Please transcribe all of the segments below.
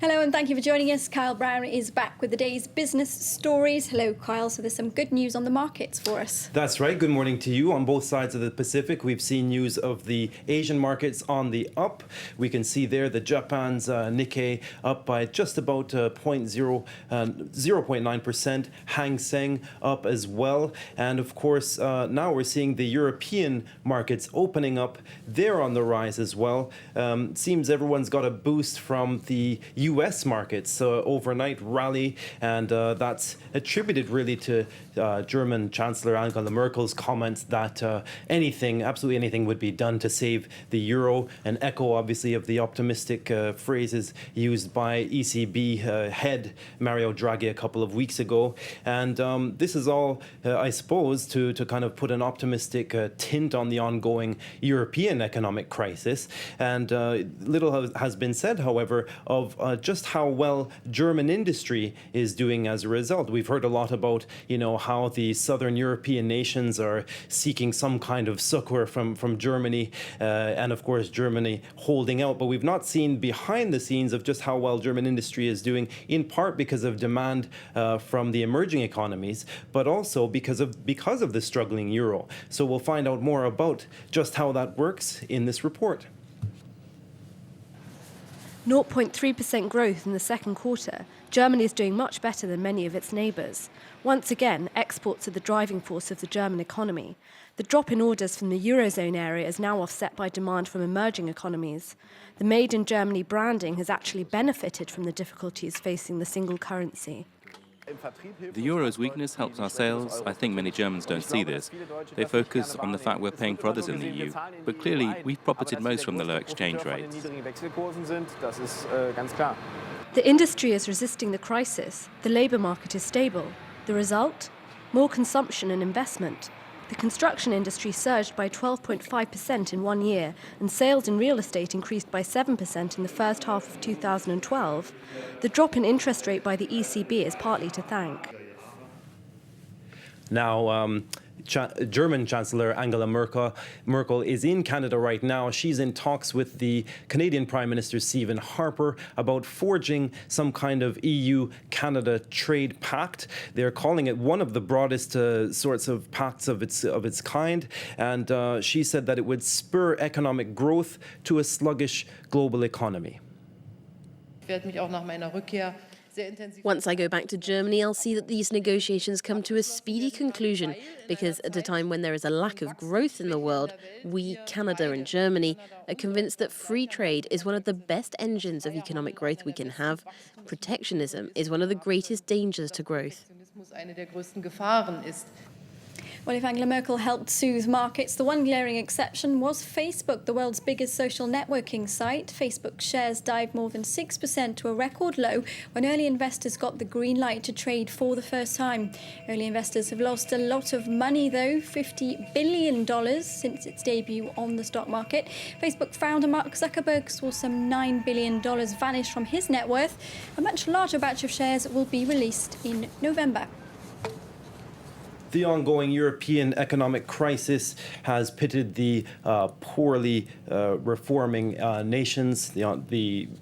Hello and thank you for joining us. Kyle Brown is back with the day's business stories. Hello, Kyle. So there's some good news on the markets for us. That's right. Good morning to you. On both sides of the Pacific, we've seen news of the Asian markets on the up. We can see there the Japan's Nikkei up by just about 0.9%. Hang Seng up as well. And of course, now we're seeing the European markets opening up. They're on the rise as well. Seems everyone's got a boost from the U.S. markets overnight rally, and that's attributed really to German Chancellor Angela Merkel's comments that absolutely anything would be done to save the euro, an echo obviously of the optimistic phrases used by ECB head Mario Draghi a couple of weeks ago. And this is all, I suppose, to kind of put an optimistic tint on the ongoing European economic crisis. And little has been said, however, of just how well German industry is doing as a result. We've heard a lot about, how the southern European nations are seeking some kind of succor from Germany, and of course Germany holding out. But we've not seen behind the scenes of just how well German industry is doing, in part because of demand from the emerging economies, but also because of the struggling euro. So we'll find out more about just how that works in this report. 0.3% growth in the second quarter. Germany is doing much better than many of its neighbours. Once again, exports are the driving force of the German economy. The drop in orders from the Eurozone area is now offset by demand from emerging economies. The Made in Germany branding has actually benefited from the difficulties facing the single currency. The euro's weakness helps our sales. I think many Germans don't see this. They focus on the fact we're paying for others in the EU. But clearly, we've profited most from the low exchange rates. The industry is resisting the crisis. The labour market is stable. The result? More consumption and investment. The construction industry surged by 12.5% in 1 year, and sales in real estate increased by 7% in the first half of 2012. The drop in interest rate by the ECB is partly to thank. Now, German Chancellor Angela Merkel is in Canada right now. She's in talks with the Canadian Prime Minister Stephen Harper about forging some kind of EU-Canada trade pact. They're calling it one of the broadest sorts of pacts of its kind. And she said that it would spur economic growth to a sluggish global economy. Once I go back to Germany, I'll see that these negotiations come to a speedy conclusion, because at a time when there is a lack of growth in the world, we, Canada and Germany, are convinced that free trade is one of the best engines of economic growth we can have. Protectionism is one of the greatest dangers to growth. Well, if Angela Merkel helped soothe markets, the one glaring exception was Facebook, the world's biggest social networking site. Facebook shares dived more than 6% to a record low when early investors got the green light to trade for the first time. Early investors have lost a lot of money, though, $50 billion since its debut on the stock market. Facebook founder Mark Zuckerberg saw some $9 billion vanish from his net worth. A much larger batch of shares will be released in November. The ongoing European economic crisis has pitted the poorly reforming nations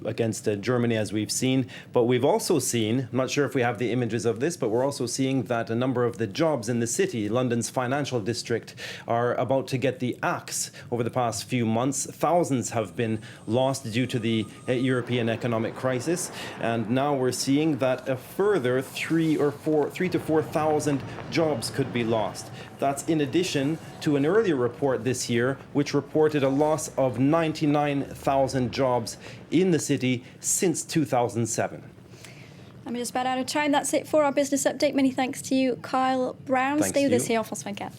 against Germany, as we've seen. But we've also seen, I'm not sure if we have the images of this, but we're also seeing that a number of the jobs in the city, London's financial district, are about to get the axe over the past few months. Thousands have been lost due to the European economic crisis. And now we're seeing that a further 3,000 to 4,000 jobs could be lost. That's in addition to an earlier report this year, which reported a loss of 99,000 jobs in the city since 2007. I'm just about out of time. That's it for our business update. Many thanks to you, Kyle Brown. Thanks Stay with to us you. here on France 24.